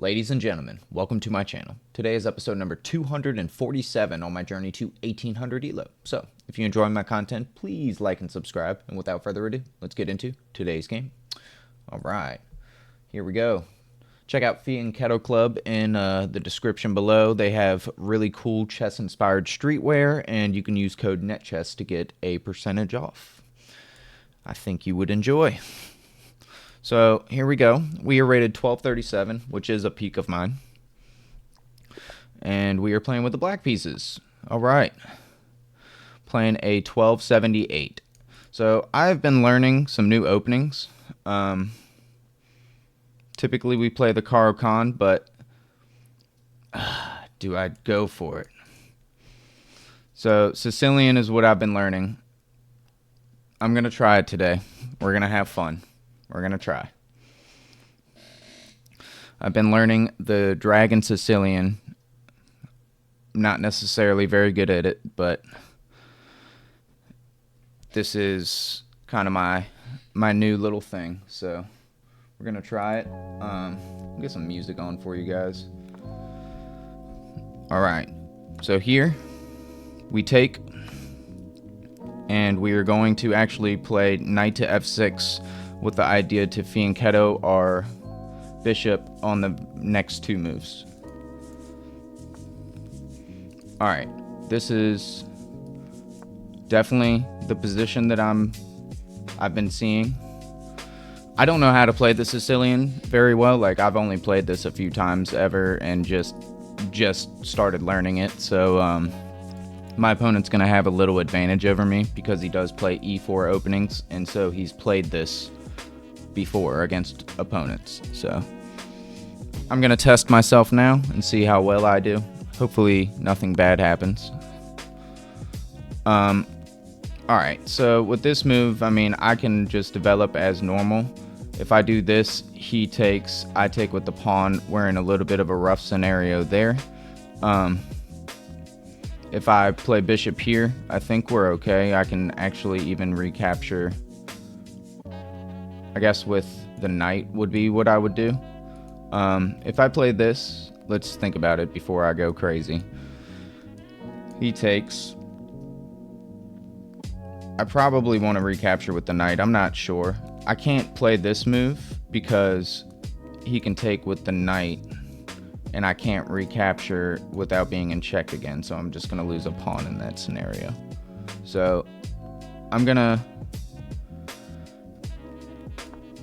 Ladies and gentlemen, welcome to my channel. Today is episode number 247 on my journey to 1800 ELO. So, if you enjoy my content, please like and subscribe. And without further ado, let's get into today's game. Alright, here we go. Check out Fianchetto Club in the description below. They have really cool chess-inspired streetwear, and you can use code NETCHESS to get a percentage off. I think you would enjoy. So here we go. We are rated 1237, which is a peak of mine. And we are playing with the black pieces. Alright. Playing a 1278. So I've been learning some new openings. Typically we play the Caro-Kann, but do I go for it? So Sicilian is what I've been learning. I'm going to try it today. We're going to have fun. We're going to try. I've been learning the Dragon Sicilian. I'm not necessarily very good at it, but this is kind of my new little thing. So we're going to try it. I'll get some music on for you guys. All right. So here we take, and we are going to actually play knight to f6 with the idea to fianchetto our bishop on the next two moves. Alright, this is definitely the position that I've been seeing. I don't know how to play the Sicilian very well. Like, I've only played this a few times ever and just started learning it. So my opponent's going to have a little advantage over me because he does play e4 openings, and so he's played this before against opponents. So I'm gonna test myself now and see how well I do. Hopefully nothing bad happens. Alright, so with this move, I mean, I can just develop as normal. If I do this, he takes, I take with the pawn. We're in a little bit of a rough scenario there. If I play bishop here, I think we're okay. I can actually even recapture. I guess with the knight would be what I would do. If I play this, let's think about it before I go crazy. He takes. I probably want to recapture with the knight. I'm not sure. I can't play this move because he can take with the knight, and I can't recapture without being in check again. So I'm just going to lose a pawn in that scenario. So I'm going to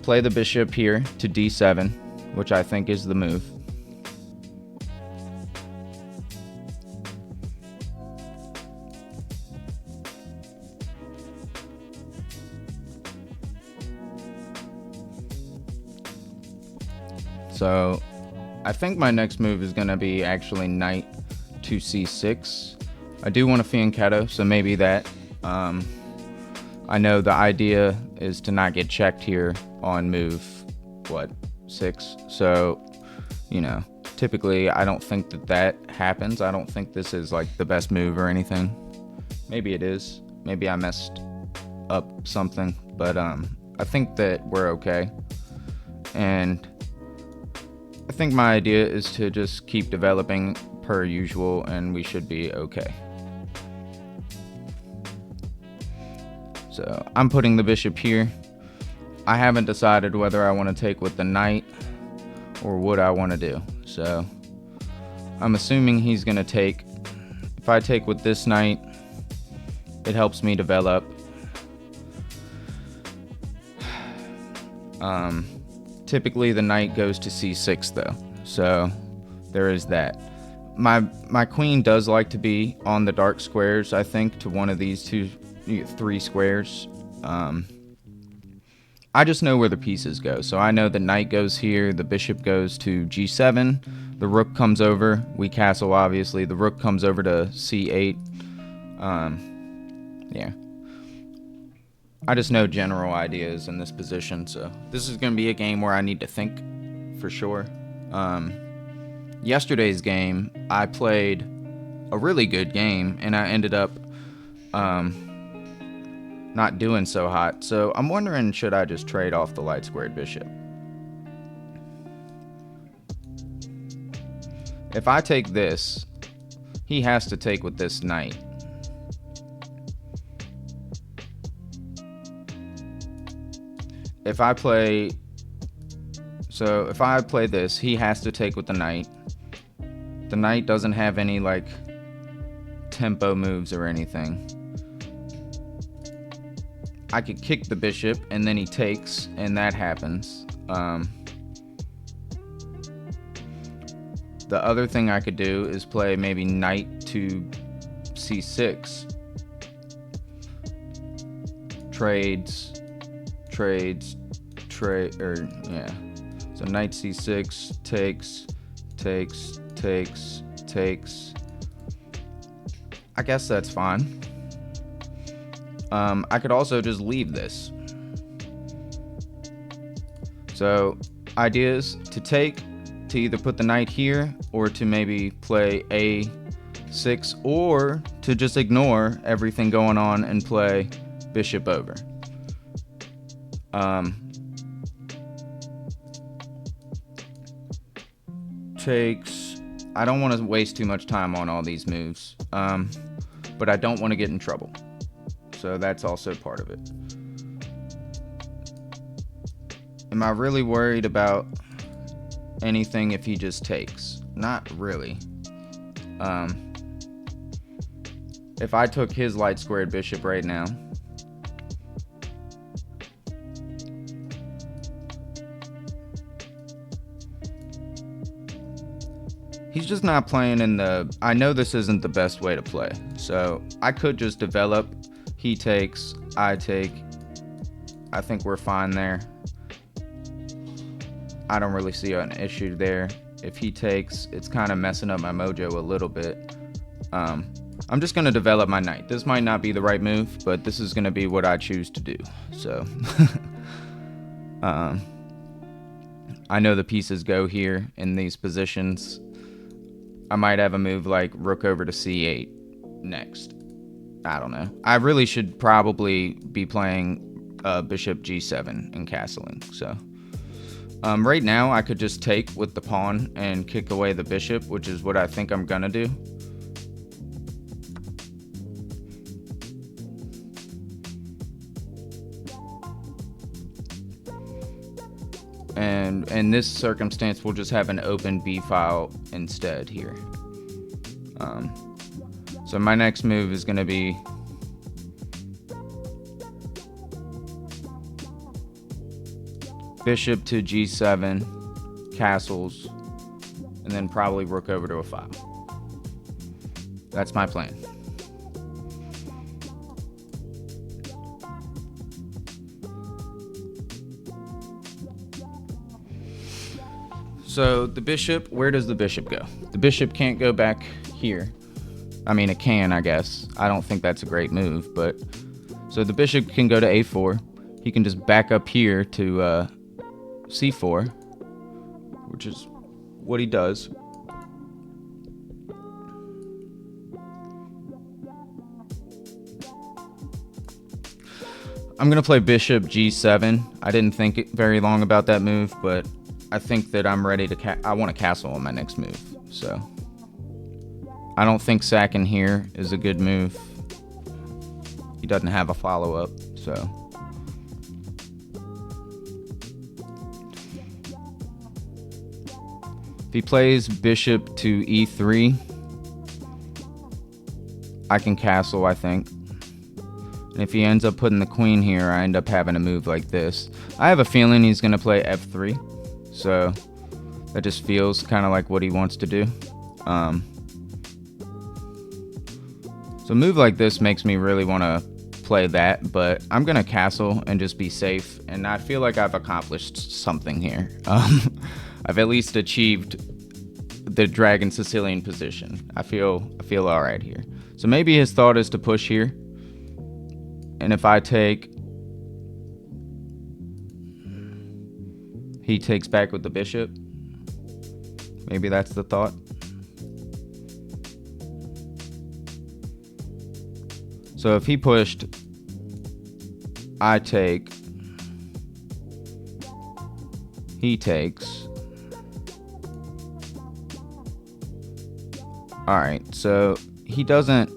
play the bishop here to d7, which I think is the move. So I think my next move is going to be actually knight to c6. I do want to fianchetto, so maybe that. I know the idea is to not get checked here on move, 6. So, you know, typically I don't think that happens. I don't think this is like the best move or anything. Maybe it is. Maybe I messed up something, but I think that we're okay. And I think my idea is to just keep developing per usual, and we should be okay. So I'm putting the bishop here. I haven't decided whether I want to take with the knight or what I want to do. So I'm assuming he's going to take. If I take with this knight, it helps me develop. Typically the knight goes to c6 though. So there is that. My queen does like to be on the dark squares, I think, to one of these three squares. I just know where the pieces go. So I know the knight goes here, the bishop goes to g7, the rook comes over, we castle obviously, the rook comes over to c8. Yeah. I just know general ideas in this position, so this is going to be a game where I need to think for sure. Yesterday's game, I played a really good game, and I ended up not doing so hot. So I'm wondering, should I just trade off the light squared bishop? If I take this, he has to take with this knight. If I play this, he has to take with the knight. The knight doesn't have any like tempo moves or anything. I could kick the bishop and then he takes, and that happens. The other thing I could do is play maybe knight to c6. So knight c6, takes. I guess that's fine. I could also just leave this. So ideas to take, to either put the knight here or to maybe play a6, or to just ignore everything going on and play bishop over. Takes. I don't want to waste too much time on all these moves, but I don't want to get in trouble, so that's also part of it. Am I really worried about anything if he just takes? Not really. If I took his light squared bishop right now, he's just not playing in the... I know this isn't the best way to play, so I could just develop. He takes, I take. I think we're fine there. I don't really see an issue there. If he takes, it's kind of messing up my mojo a little bit. I'm just going to develop my knight. This might not be the right move, but this is going to be what I choose to do. So, I know the pieces go here in these positions. I might have a move like rook over to c8 next. I don't know. I really should probably be playing bishop g7 and castling. So right now I could just take with the pawn and kick away the bishop, which is what I think I'm gonna do. And in this circumstance, we'll just have an open b file instead here. So my next move is going to be bishop to g7, castles, and then probably rook over to a file. That's my plan. So the bishop, where does the bishop go? The bishop can't go back here. I mean, it can, I guess. I don't think that's a great move, but... So the bishop can go to a4. He can just back up here to c4, which is what he does. I'm going to play bishop g7. I didn't think very long about that move, but I think that I'm ready to... I want to castle on my next move, so... I don't think sacking here is a good move. He doesn't have a follow-up, so... If he plays bishop to e3, I can castle, I think. And if he ends up putting the queen here, I end up having a move like this. I have a feeling he's going to play f3, so that just feels kind of like what he wants to do. So a move like this makes me really want to play that, but I'm going to castle and just be safe, and I feel like I've accomplished something here. I've at least achieved the Dragon Sicilian position. I feel all right here. So maybe his thought is to push here, and if I take, he takes back with the bishop. Maybe that's the thought. So if he pushed, I take, he takes, Alright, so he doesn't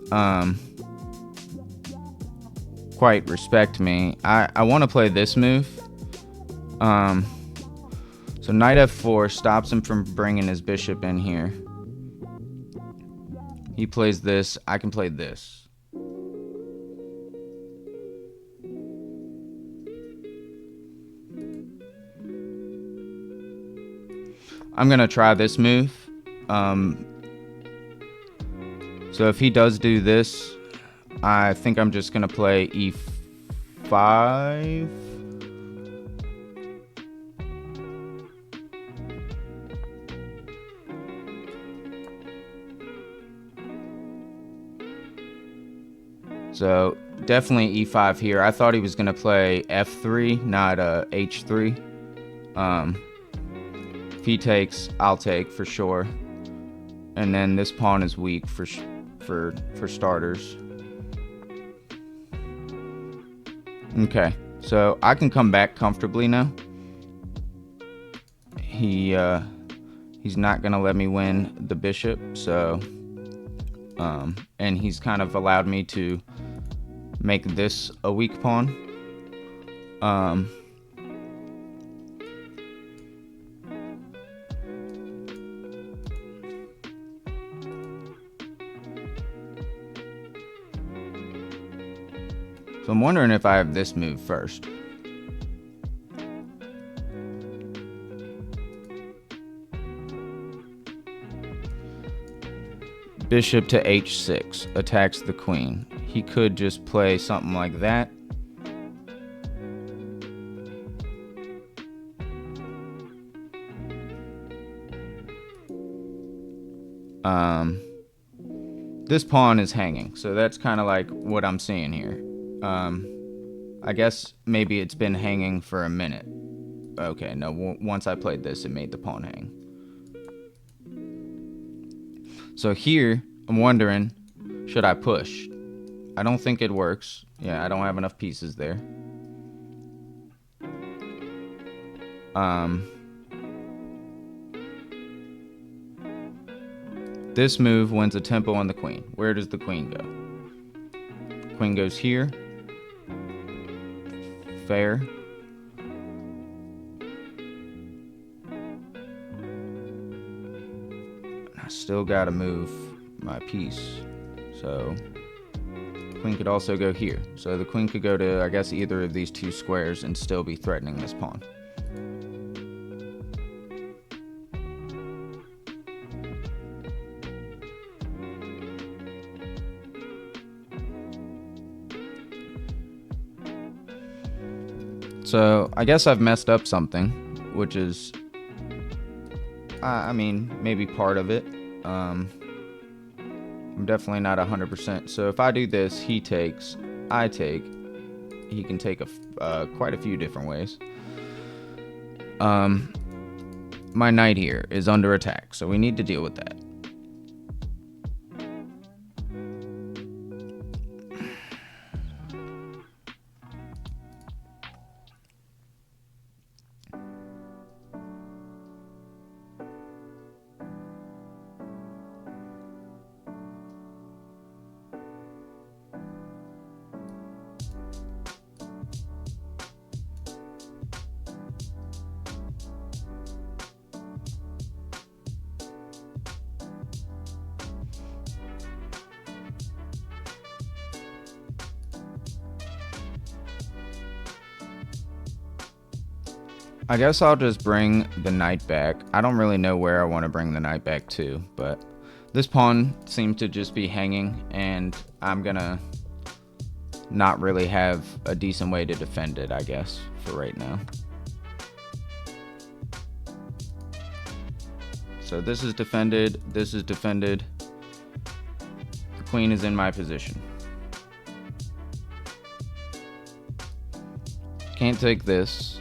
quite respect me. I want to play this move. So knight f4 stops him from bringing his bishop in here. He plays this. I can play this. I'm going to try this move. So if he does do this, I think I'm just going to play e5. So definitely e5 here. I thought he was going to play f3, not h3. If he takes, I'll take for sure. And then this pawn is weak for starters. Okay, so I can come back comfortably now. He's not gonna let me win the bishop, so and he's kind of allowed me to make this a weak pawn. So I'm wondering if I have this move first. Bishop to h6 attacks the queen. He could just play something like that. This pawn is hanging, so that's kind of like what I'm seeing here. I guess maybe it's been hanging for a minute. Okay, no, once I played this, it made the pawn hang. So here, I'm wondering, should I push? I don't think it works. Yeah, I don't have enough pieces there. This move wins a tempo on the queen. Where does the queen go? The queen goes here. Fair. I still gotta move my piece. So queen could also go here. So the queen could go to, I guess, either of these two squares and still be threatening this pawn. So I guess I've messed up something, which is, I mean, maybe part of it. I'm definitely not 100%. So if I do this, he takes, I take. He can take quite a few different ways. My knight here is under attack, so we need to deal with that. I guess I'll just bring the knight back. I don't really know where I want to bring the knight back to, but this pawn seems to just be hanging, and I'm gonna not really have a decent way to defend it, I guess, for right now. So this is defended, this is defended. The queen is in my position. Can't take this.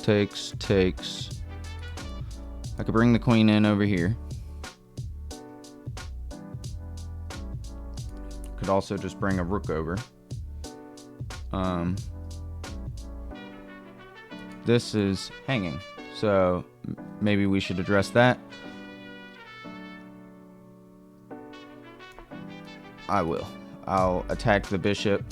Takes. I could bring the queen in over here. Could also just bring a rook over. This is hanging, so maybe we should address that. I will. I'll attack the bishop.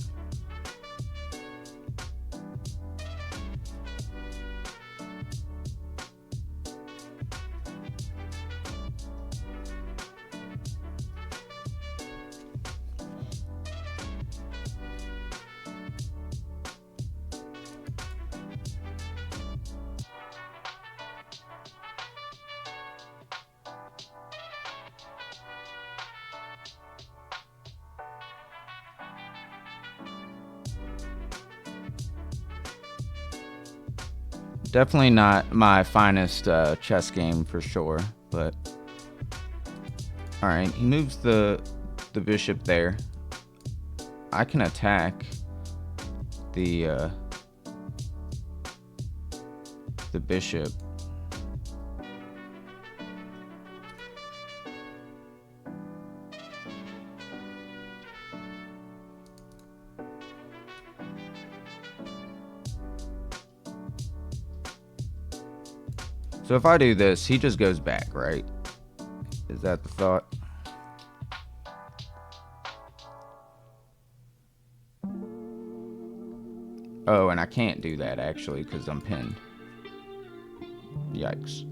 Definitely not my finest chess game for sure, but all right. He moves the bishop there. I can attack the bishop. So if I do this, he just goes back, right? Is that the thought? Oh, and I can't do that actually because I'm pinned. Yikes.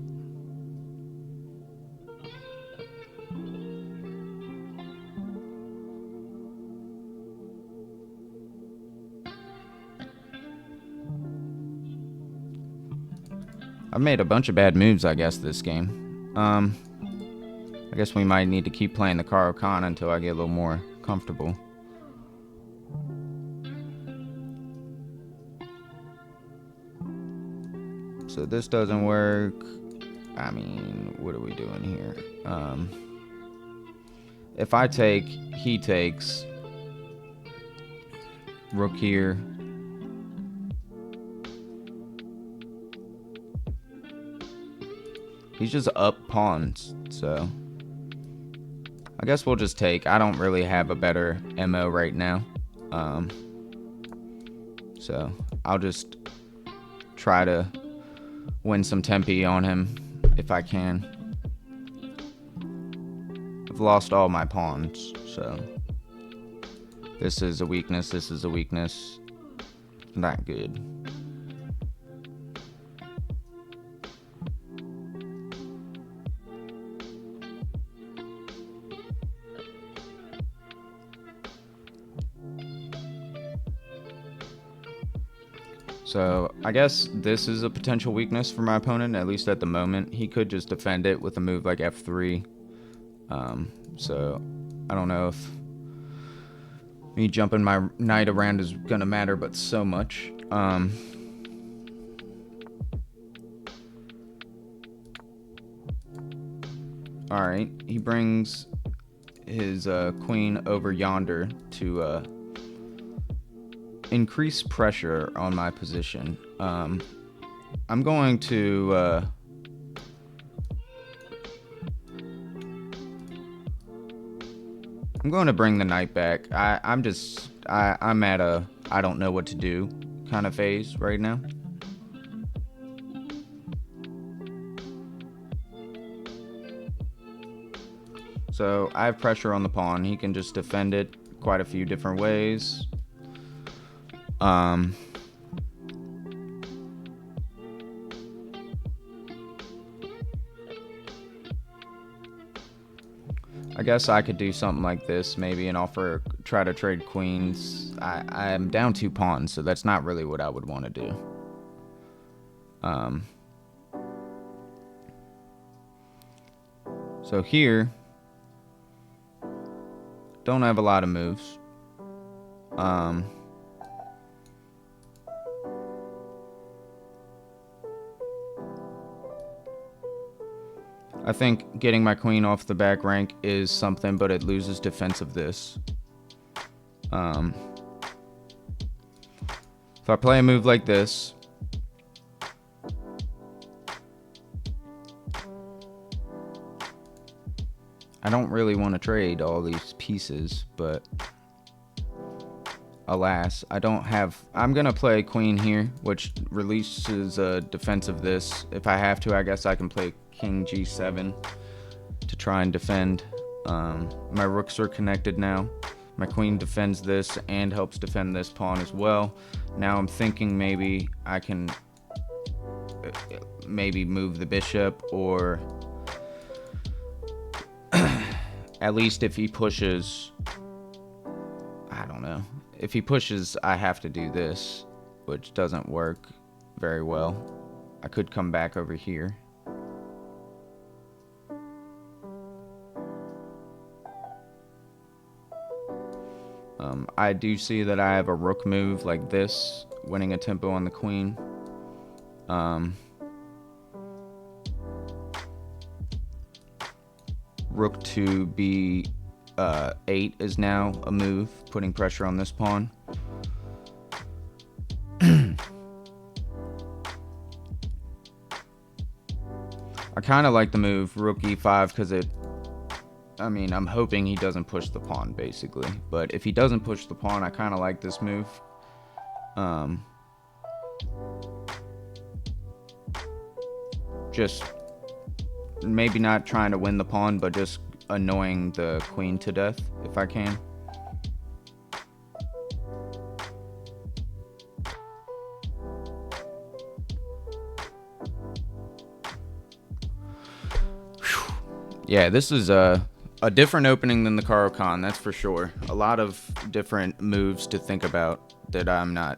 I've made a bunch of bad moves, I guess, this game. I guess we might need to keep playing the Caro Kann until I get a little more comfortable. So this doesn't work. I mean, what are we doing here? If I take, he takes. Rook here. He's just up pawns, so I guess we'll just take. I don't really have a better MO right now, so I'll just try to win some tempi on him if I can. I've lost all my pawns, so this is a weakness, this is a weakness. Not good. So I guess this is a potential weakness for my opponent, at least at the moment. He could just defend it with a move like f3. So I don't know if me jumping my knight around is gonna matter, but so much. Alright, he brings his queen over yonder to increase pressure on my position. I'm going to bring the knight back. I'm at a I don't know what to do kind of phase right now. So I have pressure on the pawn. He can just defend it quite a few different ways. I guess I could do something like this maybe and try to trade queens. I'm down 2 pawns, so that's not really what I would want to do. So here, don't have a lot of moves. I think getting my queen off the back rank is something, but it loses defense of this. If I play a move like this, I don't really want to trade all these pieces, but alas, I don't have. I'm gonna play queen here, which releases a defense of this. If I have to, I guess I can play king g7 to try and defend My rooks are connected now. My queen defends this and helps defend this pawn as well. Now I'm thinking maybe I can move the bishop, or at least if he pushes, I don't know. If he pushes, I have to do this, which doesn't work very well. I could come back over here. I do see that I have a rook move like this, winning a tempo on the queen. Rook to b8 is now a move, putting pressure on this pawn. I kind of like the move rook e5 because I'm hoping he doesn't push the pawn, basically. But if he doesn't push the pawn, I kind of like this move. Just maybe not trying to win the pawn, but just annoying the queen to death, if I can. Yeah, this is a different opening than the Caro-Kann, that's for sure. A lot of different moves to think about that I'm not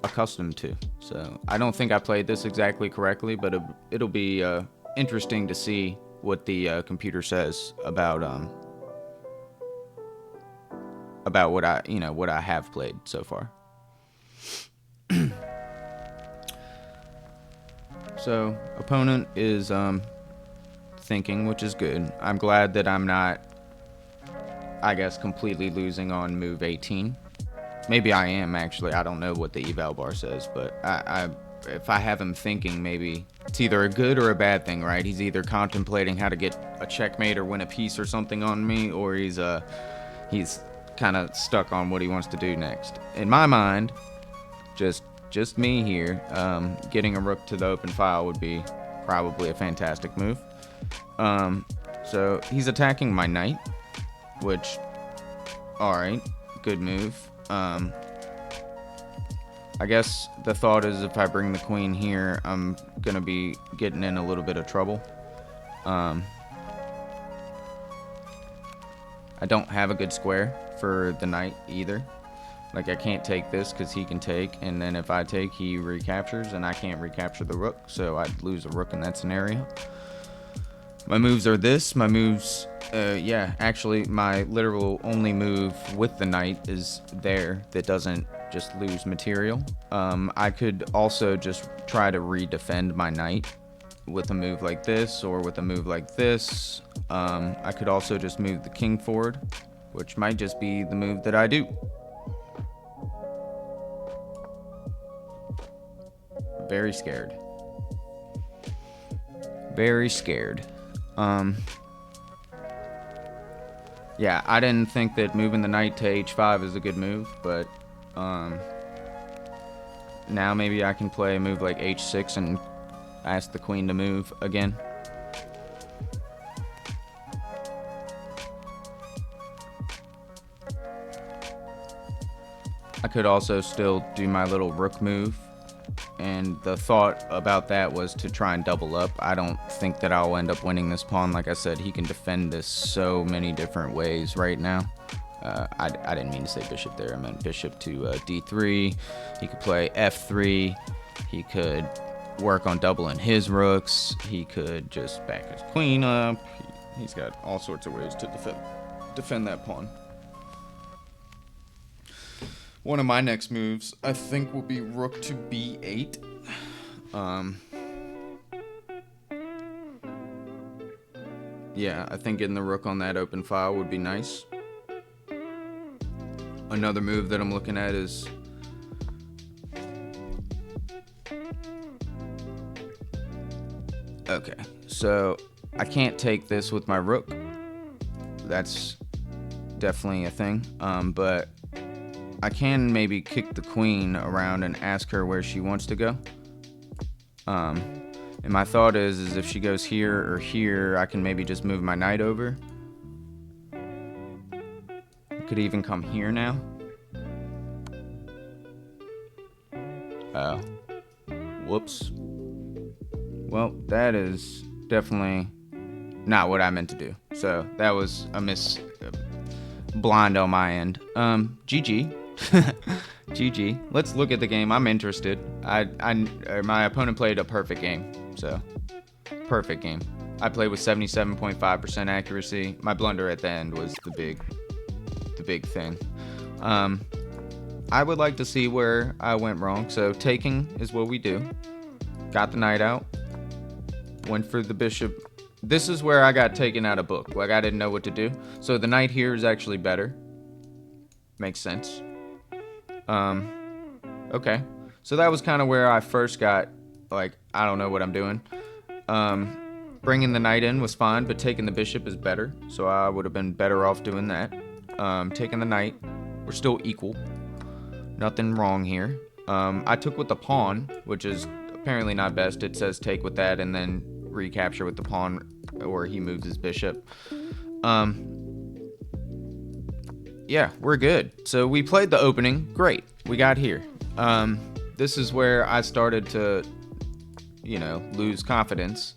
accustomed to. So I don't think I played this exactly correctly, but it'll be interesting to see what the computer says about what I have played so far. So opponent is thinking, which is good. I'm glad that I'm not, I guess, completely losing on move 18. Maybe I am, actually. I don't know what the eval bar says, but if I have him thinking, maybe it's either a good or a bad thing, right? He's either contemplating how to get a checkmate or win a piece or something on me, or he's kind of stuck on what he wants to do next. In my mind, just me here, getting a rook to the open file would be probably a fantastic move. So he's attacking my knight, which, alright, good move. I guess the thought is if I bring the queen here, I'm gonna be getting in a little bit of trouble. I don't have a good square for the knight either. Like, I can't take this because he can take, and then if I take, he recaptures, and I can't recapture the rook, so I'd lose a rook in that scenario. My moves are this. My moves, actually, my literal only move with the knight is there that doesn't just lose material. I could also just try to redefend my knight with a move like this or with a move like this. I could also just move the king forward, which might just be the move that I do. Very scared. Very scared. Yeah, I didn't think that moving the knight to h5 is a good move, but now maybe I can play a move like h6 and ask the queen to move again. I could also still do my little rook move, and the thought about that was to try and double up. I don't think that I'll end up winning this pawn. Like I said, he can defend this so many different ways right now. I didn't mean to say bishop there. I meant bishop to d3. He could play f3. He could work on doubling his rooks. He could just back his queen up. He's got all sorts of ways to defend that pawn. One of my next moves, I think, will be rook to b8. Yeah, I think getting the rook on that open file would be nice. Another move that I'm looking at is okay, so I can't take this with my rook. That's definitely a thing. But I can maybe kick the queen around and ask her where she wants to go. And my thought is if she goes here or here, I can maybe just move my knight over. Could even come here now. Oh. Whoops. Well, that is definitely not what I meant to do. So that was a blind on my end. GG. GG. Let's look at the game. I'm interested. My opponent played a perfect game. So, perfect game. I played with 77.5% accuracy. My blunder at the end was the big thing. I would like to see where I went wrong. So taking is what we do. Got the knight out. Went for the bishop. This is where I got taken out of book. Like, I didn't know what to do. So the knight here is actually better. Makes sense. Okay. So that was kind of where I first got, like, I don't know what I'm doing. Bringing the knight in was fine, but taking the bishop is better. So I would have been better off doing that. Taking the knight. We're still equal. Nothing wrong here. I took with the pawn, which is apparently not best. It says take with that and then recapture with the pawn, or he moves his bishop. Yeah, we're good. So we played the opening. Great. We got here. This is where I started to, lose confidence.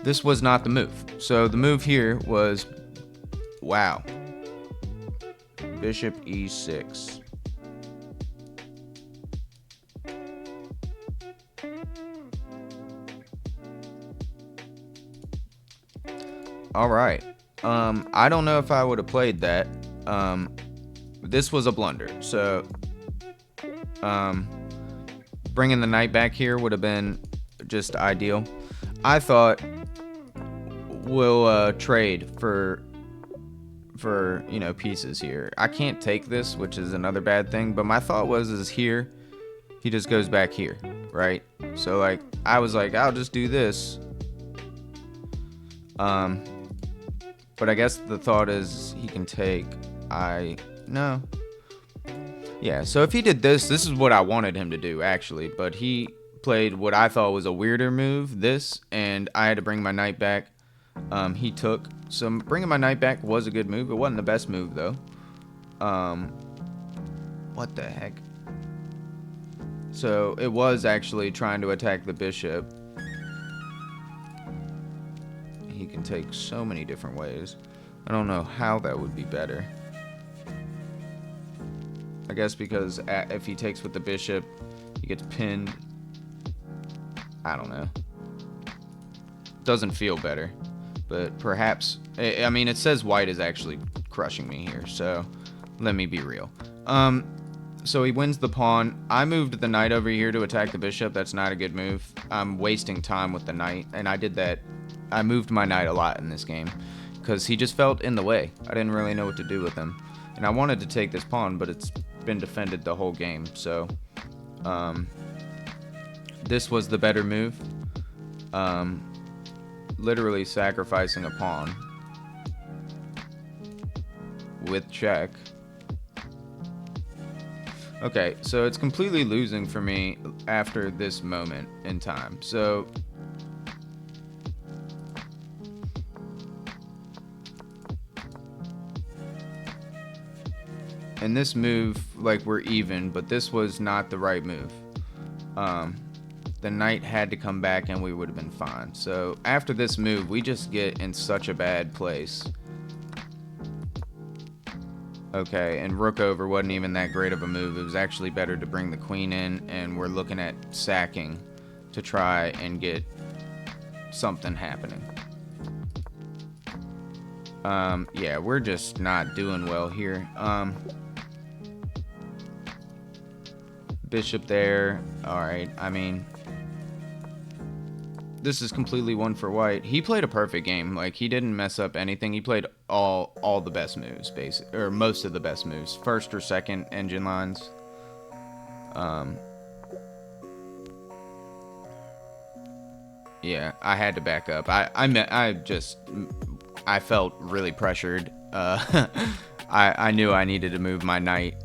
This was not the move. So the move here was, wow. Bishop e6. All right. I don't know if I would have played that. This was a blunder. So, bringing the knight back here would have been just ideal. I thought we'll trade for pieces here. I can't take this, which is another bad thing. But my thought is here, he just goes back here, right? So like I was like, I'll just do this. But I guess the thought is he can take. No. Yeah, so if he did this is what I wanted him to do, actually. But he played what I thought was a weirder move, this, and I had to bring my knight back. He took. So bringing my knight back was a good move. It wasn't the best move, though. What the heck? So it was actually trying to attack the bishop. He can take so many different ways. I don't know how that would be better. I guess because if he takes with the bishop, he gets pinned. I don't know. Doesn't feel better. But perhaps, I mean, it says white is actually crushing me here, so let me be real. So he wins the pawn. I moved the knight over here to attack the bishop. That's not a good move. I'm wasting time with the knight, and I did that. I moved my knight a lot in this game because he just felt in the way. I didn't really know what to do with him. And I wanted to take this pawn, but it's been defended the whole game. So this was the better move. Literally sacrificing a pawn with check. Okay, so it's completely losing for me after this moment in time. So in this move, like, we're even, but this was not the right move. The knight had to come back and we would have been fine. So after this move, we just get in such a bad place. Okay, and rook over wasn't even that great of a move. It was actually better to bring the queen in, and we're looking at sacking to try and get something happening. Yeah, we're just not doing well here. Bishop there. Alright, I mean, this is completely one for white. He played a perfect game. Like, he didn't mess up anything. He played all the best moves, basically, or most of the best moves. First or second engine lines. Yeah, I had to back up. I felt really pressured. I knew I needed to move my knight.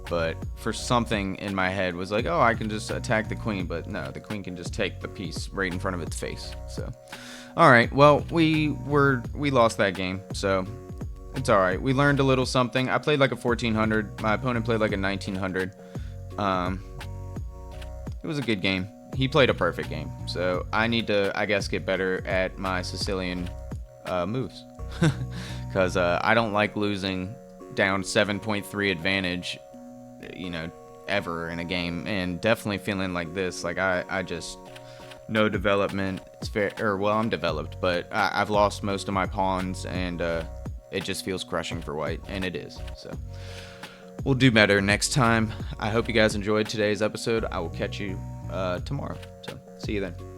But for something in my head was like, oh, I can just attack the queen, but no, the queen can just take the piece right in front of its face. So, all right, well, we lost that game, so it's all right. We learned a little something. I played like a 1400. My opponent played like a 1900. It was a good game. He played a perfect game, so I need to, I guess, get better at my Sicilian moves, because I don't like losing down 7.3 advantage, ever in a game, and definitely feeling like this. Like I just no development. It's fair, or well, I'm developed, but I've lost most of my pawns, and it just feels crushing for white, and it is. So we'll do better next time. I hope you guys enjoyed today's episode. I will catch you tomorrow. So see you then.